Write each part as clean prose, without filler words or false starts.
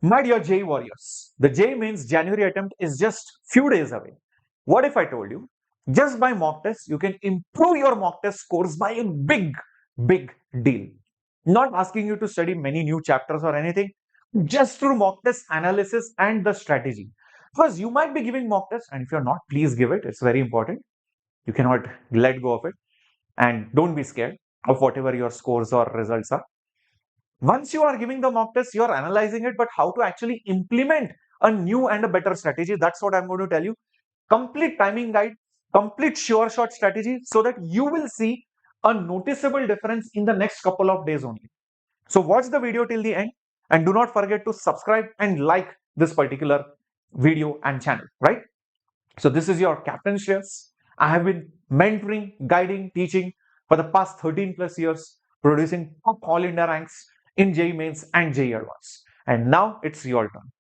My dear JEE warriors, the JEE Mains January attempt is just few days away. What if I told you, just by mock tests, you can improve your mock test scores by a big deal. Not asking you to study many new chapters or anything, just through mock test analysis and the strategy. Because you might be giving mock tests, and if you're not, please give it. It's very important. You cannot let go of it. And don't be scared of whatever your scores or results are. Once you are giving the mock test, you are analyzing it, but how to actually implement a new and a better strategy, that's what I'm going to tell you. Complete timing guide, complete sure shot strategy, so that you will see a noticeable difference in the next couple of days only. So watch the video till the end and do not forget to subscribe and like this particular video and channel, right? So this is your Captain Shreyas. I have been mentoring, guiding, teaching for the past 13 plus years, producing top All India ranks in JEE Mains and JEE Advanced. And now it's your turn.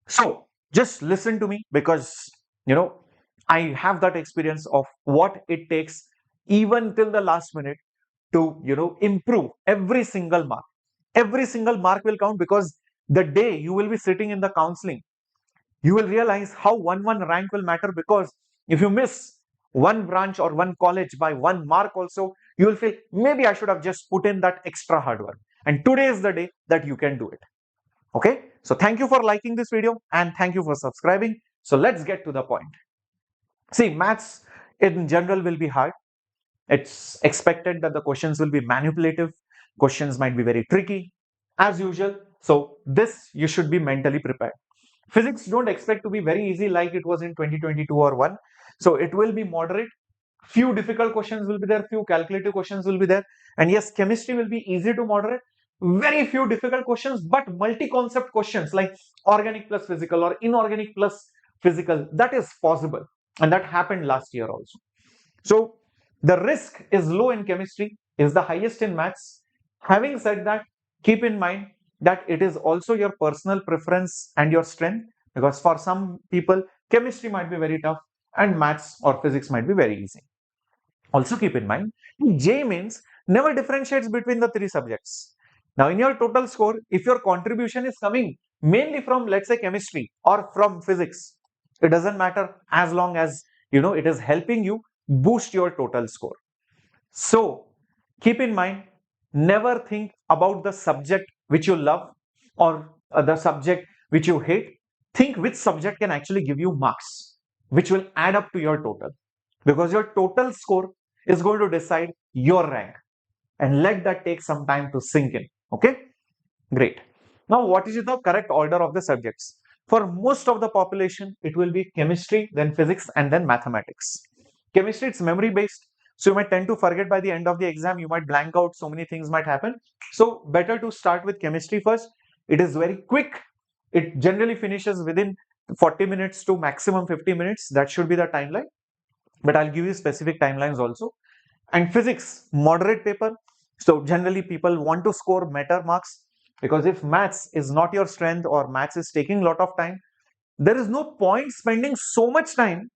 So just listen to me, because I have that experience of what it takes even till the last minute to improve every single mark. Every single mark will count, because the day you will be sitting in the counseling, you will realize how one rank will matter. Because if you miss one branch or one college by 1 mark also, you will feel maybe I should have just put in that extra hard work. And today is the day that you can do it. Okay, so thank you for liking this video and thank you for subscribing. So let's get to the point. See, maths in general will be hard. It's expected that the questions will be manipulative. Questions might be very tricky as usual. So this you should be mentally prepared. Physics don't expect to be very easy like it was in 2022 or 1. So it will be moderate. Few difficult questions will be there, few calculative questions will be there. And yes, chemistry will be easy to moderate. Very few difficult questions, but multi-concept questions like organic plus physical or inorganic plus physical, that is possible. And that happened last year also. So the risk is low in chemistry, is the highest in maths. Having said that, keep in mind that it is also your personal preference and your strength, because for some people, chemistry might be very tough and maths or physics might be very easy. Also keep in mind, JEE Mains never differentiates between the 3 subjects. Now in your total score, if your contribution is coming mainly from, let's say, chemistry or from physics, it doesn't matter as long as it is helping you boost your total score. So keep in mind, never think about the subject which you love or the subject which you hate. Think which subject can actually give you marks, which will add up to your total, because your total score is going to decide your rank. And let that take some time to sink in. Okay, great. Now, what is the correct order of the subjects? For most of the population, it will be chemistry, then physics, and then mathematics. Chemistry, it's memory based. So you might tend to forget by the end of the exam. You might blank out. So many things might happen. So better to start with chemistry first. It is very quick. It generally finishes within 40 minutes to maximum 50 minutes. That should be the timeline. But I'll give you specific timelines also. And physics, moderate paper. So generally people want to score better marks, because if maths is not your strength or maths is taking a lot of time, there is no point spending so much time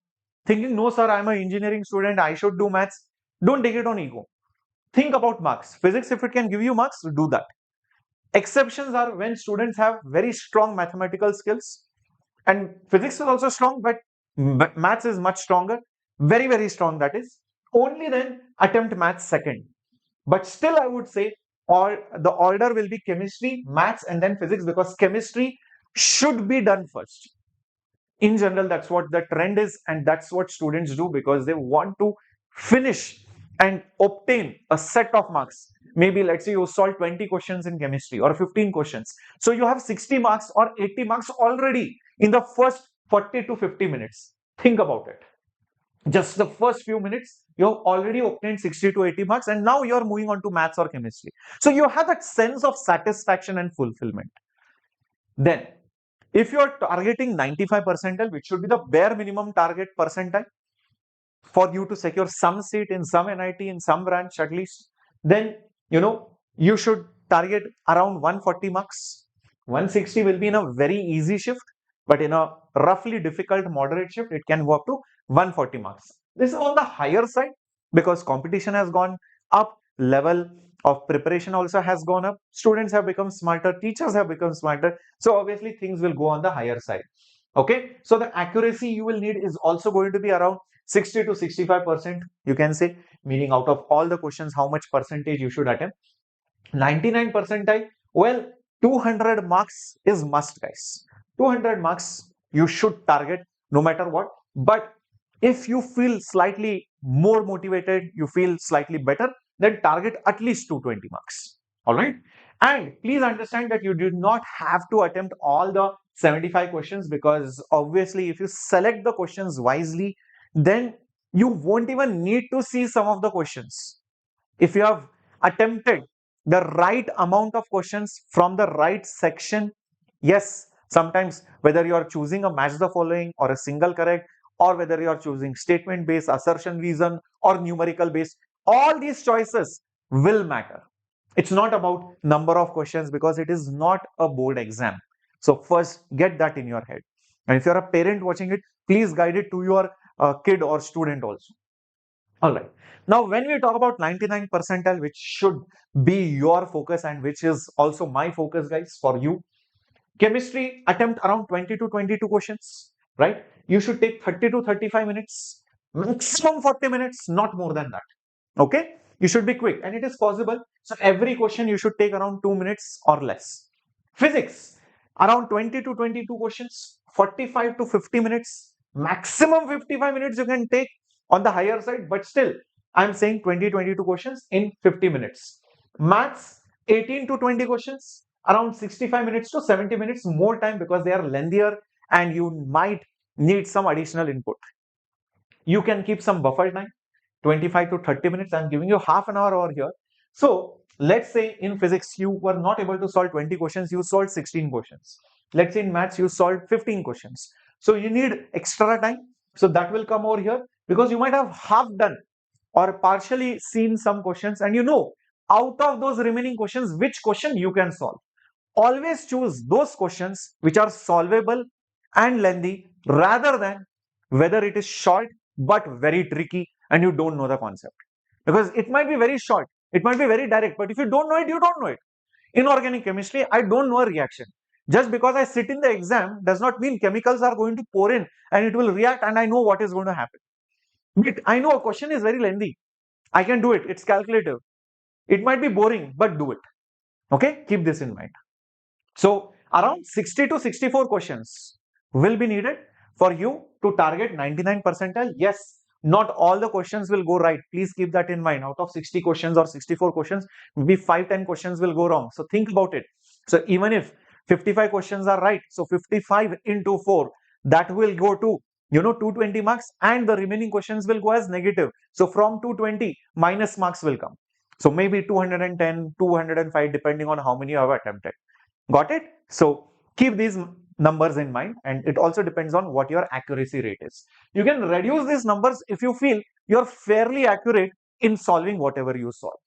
thinking, no sir, I'm an engineering student, I should do maths. Don't take it on ego. Think about marks. Physics, if it can give you marks, do that. Exceptions are when students have very strong mathematical skills, and physics is also strong, but maths is much stronger, very strong, that is. Only then attempt maths second. But still I would say the order will be chemistry, maths, and then physics, because chemistry should be done first. In general, that's what the trend is, and that's what students do, because they want to finish and obtain a set of marks. Maybe let's say you solve 20 questions in chemistry or 15 questions. So you have 60 marks or 80 marks already in the first 40 to 50 minutes. Think about it. Just the first few minutes, you have already obtained 60 to 80 marks, and now you are moving on to maths or chemistry. So you have that sense of satisfaction and fulfillment. Then, if you are targeting 95 percentile, which should be the bare minimum target percentile for you to secure some seat in some NIT, in some branch at least, then you should target around 140 marks. 160 will be in a very easy shift, but in a roughly difficult moderate shift, it can go up to 140 marks. This is on the higher side, because competition has gone up, level of preparation also has gone up. Students have become smarter, teachers have become smarter. So obviously things will go on the higher side. Okay, so the accuracy you will need is also going to be around 60 to 65%, you can say, meaning out of all the questions, how much percentage you should attempt. 99 percentile, well, 200 marks is must, guys. 200 marks you should target no matter what. But if you feel slightly more motivated, you feel slightly better, then target at least 220 marks. All right. And please understand that you do not have to attempt all the 75 questions, because obviously if you select the questions wisely, then you won't even need to see some of the questions. If you have attempted the right amount of questions from the right section, yes, sometimes whether you are choosing a match the following or a single correct, or whether you are choosing statement based, assertion reason, or numerical based, all these choices will matter. It's not about number of questions, because it is not a board exam. So first get that in your head. And if you're a parent watching it, please guide it to your kid or student also. All right. Now, when we talk about 99 percentile, which should be your focus and which is also my focus, guys, for you, chemistry attempt around 20 to 22 questions, right? You should take 30 to 35 minutes, maximum 40 minutes, not more than that. Okay. You should be quick, and it is possible. So every question you should take around 2 minutes or less. Physics, around 20 to 22 questions, 45 to 50 minutes, maximum 55 minutes you can take, on the higher side, but still I'm saying 20-22 questions in 50 minutes. Maths, 18 to 20 questions, around 65 minutes to 70 minutes more time, because they are lengthier and you might need some additional input. You can keep some buffer time, 25 to 30 minutes. I'm giving you half an hour over here. So let's say in physics you were not able to solve 20 questions, you solved 16 questions. Let's say in maths you solved 15 questions. So you need extra time. So that will come over here, because you might have half done or partially seen some questions, and you know out of those remaining questions which question you can solve. Always choose those questions which are solvable and lengthy, rather than whether it is short but very tricky and you don't know the concept. Because it might be very short, it might be very direct, but if you don't know it, you don't know it. In organic chemistry, I don't know a reaction. Just because I sit in the exam does not mean chemicals are going to pour in and it will react and I know what is going to happen. But I know a question is very lengthy. I can do it. It's calculative. It might be boring, but do it. Okay? Keep this in mind. So around 60 to 64 questions will be needed for you to target 99 percentile. Yes, not all the questions will go right. Please keep that in mind. Out of 60 questions or 64 questions, maybe 5-10 questions will go wrong. So think about it. So even if 55 questions are right, so 55 into 4, that will go to 220 marks, and the remaining questions will go as negative. So from 220, minus marks will come. So maybe 210, 205, depending on how many you have attempted. Got it? So keep these numbers in mind, and it also depends on what your accuracy rate is. You can reduce these numbers if you feel you're fairly accurate in solving whatever you solve.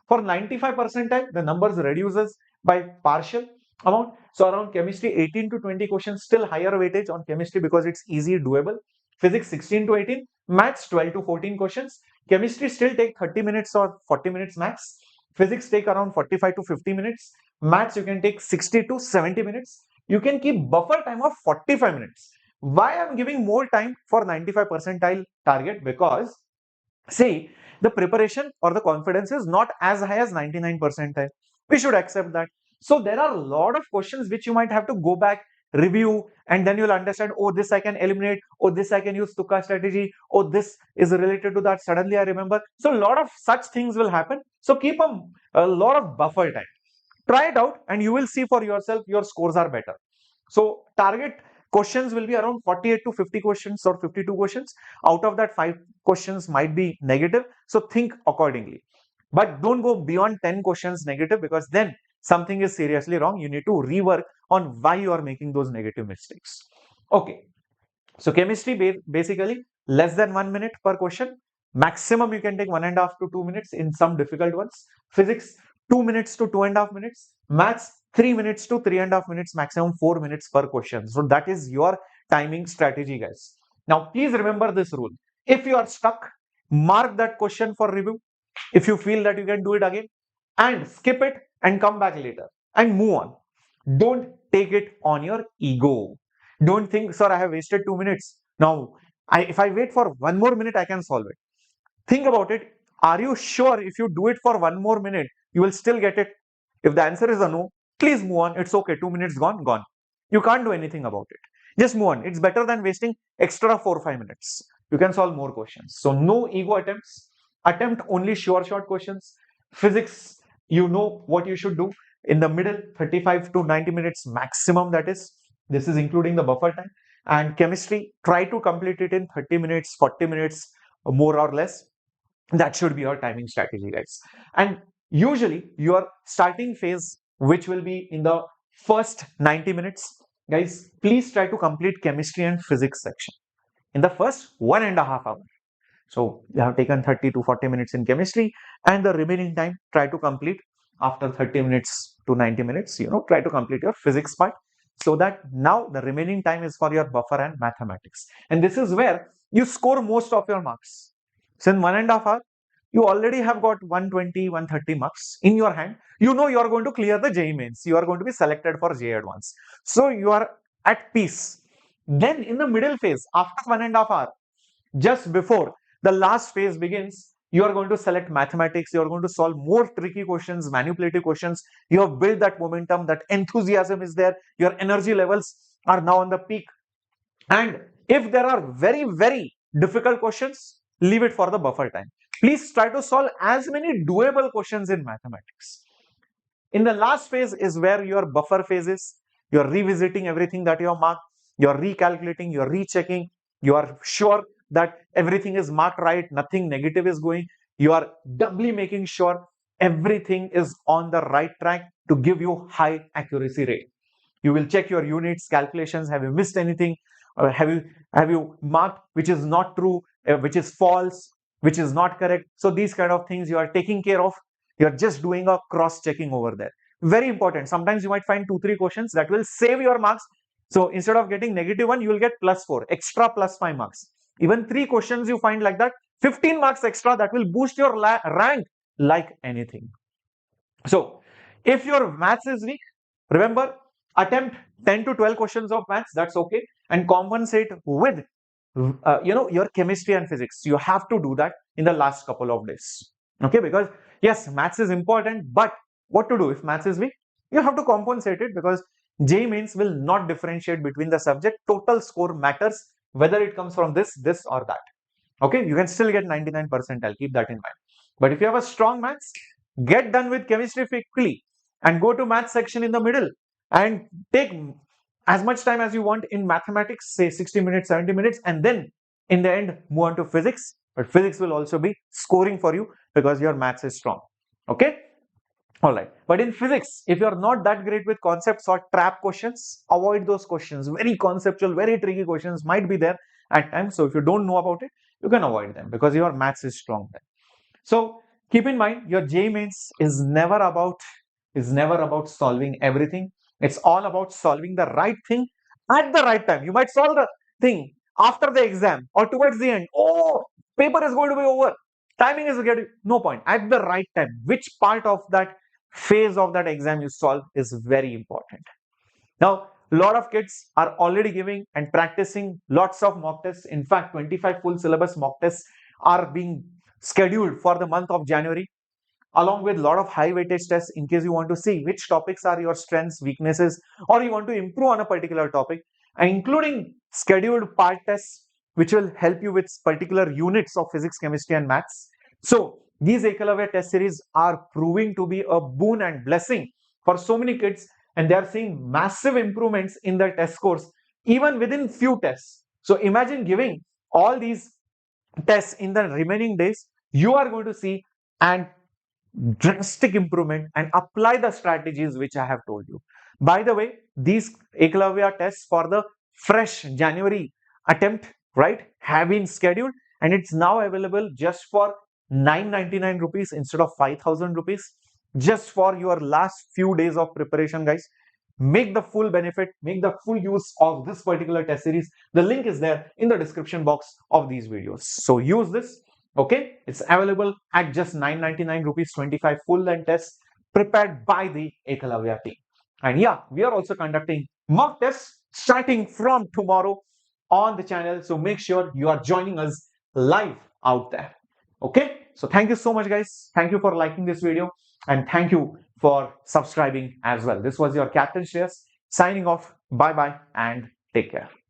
For 95 percentile, the numbers reduces by partial amount. So around chemistry, 18 to 20 questions, still higher weightage on chemistry because it's easy doable. Physics 16 to 18, maths 12 to 14 questions. Chemistry still take 30 minutes or 40 minutes max. Physics take around 45 to 50 minutes. Maths you can take 60 to 70 minutes. You can keep buffer time of 45 minutes. Why I'm giving more time for 95 percentile target? Because see, the preparation or the confidence is not as high as 99 percentile. We should accept that. So there are a lot of questions which you might have to go back, review, and then you'll understand, oh, this I can eliminate, oh, this I can use Tukka strategy, oh, this is related to that. Suddenly I remember. So a lot of such things will happen. So keep a lot of buffer time. Try it out and you will see for yourself your scores are better. So target questions will be around 48 to 50 questions or 52 questions. Out of that, 5 questions might be negative. So think accordingly. But don't go beyond 10 questions negative, because then something is seriously wrong. You need to rework on why you are making those negative mistakes. Okay. So chemistry basically less than 1 minute per question. Maximum you can take 1.5 to 2 minutes in some difficult ones. Physics 2 minutes to 2.5 minutes. Maths 3 minutes to 3.5 minutes. Maximum 4 minutes per question. So that is your timing strategy, guys. Now please remember this rule. If you are stuck, mark that question for review. If you feel that you can do it again, and skip it and come back later and move on. Don't take it on your ego. Don't think, sir, I have wasted 2 minutes. Now, if I wait for 1 more minute, I can solve it. Think about it. Are you sure if you do it for 1 more minute, you will still get it? If the answer is a no, please move on. It's okay. 2 minutes gone, gone. You can't do anything about it. Just move on. It's better than wasting extra 4 or 5 minutes. You can solve more questions. So no ego attempts. Attempt only sure short questions. Physics, you know what you should do. In the middle, 35 to 90 minutes maximum, that is. This is including the buffer time. And chemistry, try to complete it in 30 minutes, 40 minutes, more or less. That should be your timing strategy, guys. And usually your starting phase, which will be in the first 90 minutes, guys, please try to complete chemistry and physics section in the first 1.5 hours. So you have taken 30 to 40 minutes in chemistry, and the remaining time try to complete after 30 minutes to 90 minutes, try to complete your physics part, so that now the remaining time is for your buffer and mathematics. And this is where you score most of your marks. So in 1.5 hours, you already have got 120, 130 marks in your hand. You know you are going to clear the JEE Mains. You are going to be selected for JEE Advanced. So you are at peace. Then in the middle phase, after 1.5 hours, just before the last phase begins, you are going to select mathematics. You are going to solve more tricky questions, manipulative questions. You have built that momentum, that enthusiasm is there. Your energy levels are now on the peak. And if there are very, very difficult questions, leave it for the buffer time. Please try to solve as many doable questions in mathematics. In the last phase is where your buffer phase is. You're revisiting everything that you have marked. You're recalculating, you're rechecking. You are sure that everything is marked right, nothing negative is going. You are doubly making sure everything is on the right track to give you high accuracy rate. You will check your units, calculations. Have you missed anything? Or have you marked which is not true, which is false, which is not correct? So these kind of things you are taking care of. You are just doing a cross checking over there. Very important. Sometimes you might find 2-3 questions that will save your marks. So instead of getting -1, you will get +4, extra +5 marks. Even 3 questions you find like that, 15 marks extra, that will boost your rank like anything. So if your maths is weak, remember, attempt 10 to 12 questions of maths, that's okay, and compensate with your chemistry and physics. You have to do that in the last couple of days. Okay, because yes, maths is important, but what to do if maths is weak? You have to compensate it, because JEE Mains will not differentiate between the subject. Total score matters, whether it comes from this or that. Okay, you can still get 99 percentile, keep that in mind. But if you have a strong maths, get done with chemistry quickly and go to maths section in the middle and take as much time as you want in mathematics, say 60 minutes, 70 minutes, and then in the end move on to physics. But physics will also be scoring for you because your maths is strong. Okay, all right. But in physics, if you're not that great with concepts or trap questions, avoid those questions. Very conceptual, very tricky questions might be there at times. So if you don't know about it, you can avoid them because your maths is strong then. So keep in mind, your JEE Mains is never about solving everything. It's all about solving the right thing at the right time. You might solve the thing after the exam or towards the end. Oh, paper is going to be over. Timing is getting no point. At the right time, which part of that phase of that exam you solve is very important. Now, a lot of kids are already giving and practicing lots of mock tests. In fact, 25 full syllabus mock tests are being scheduled for the month of January, along with a lot of high weightage tests in case you want to see which topics are your strengths, weaknesses, or you want to improve on a particular topic, and including scheduled part tests which will help you with particular units of physics, chemistry, and maths. So these Eklavya test series are proving to be a boon and blessing for so many kids, and they are seeing massive improvements in their test scores even within few tests. So imagine giving all these tests in the remaining days, you are going to see an drastic improvement and apply the strategies which I have told you. By the way, these Eklavya tests for the fresh January attempt, right, have been scheduled, and it's now available just for 999 rupees instead of 5000 rupees, just for your last few days of preparation, guys. Make the full benefit, make the full use of this particular test series. The link is there in the description box of these videos. So use this. Okay, it's available at just 999 rupees, 25 full length tests. prepared by the Ekalavya team. And yeah, we are also conducting mock tests starting from tomorrow on the channel. So make sure you are joining us live out there. Okay. So thank you so much, guys. Thank you for liking this video and thank you for subscribing as well. This was your Captain Shreyas signing off. Bye bye and take care.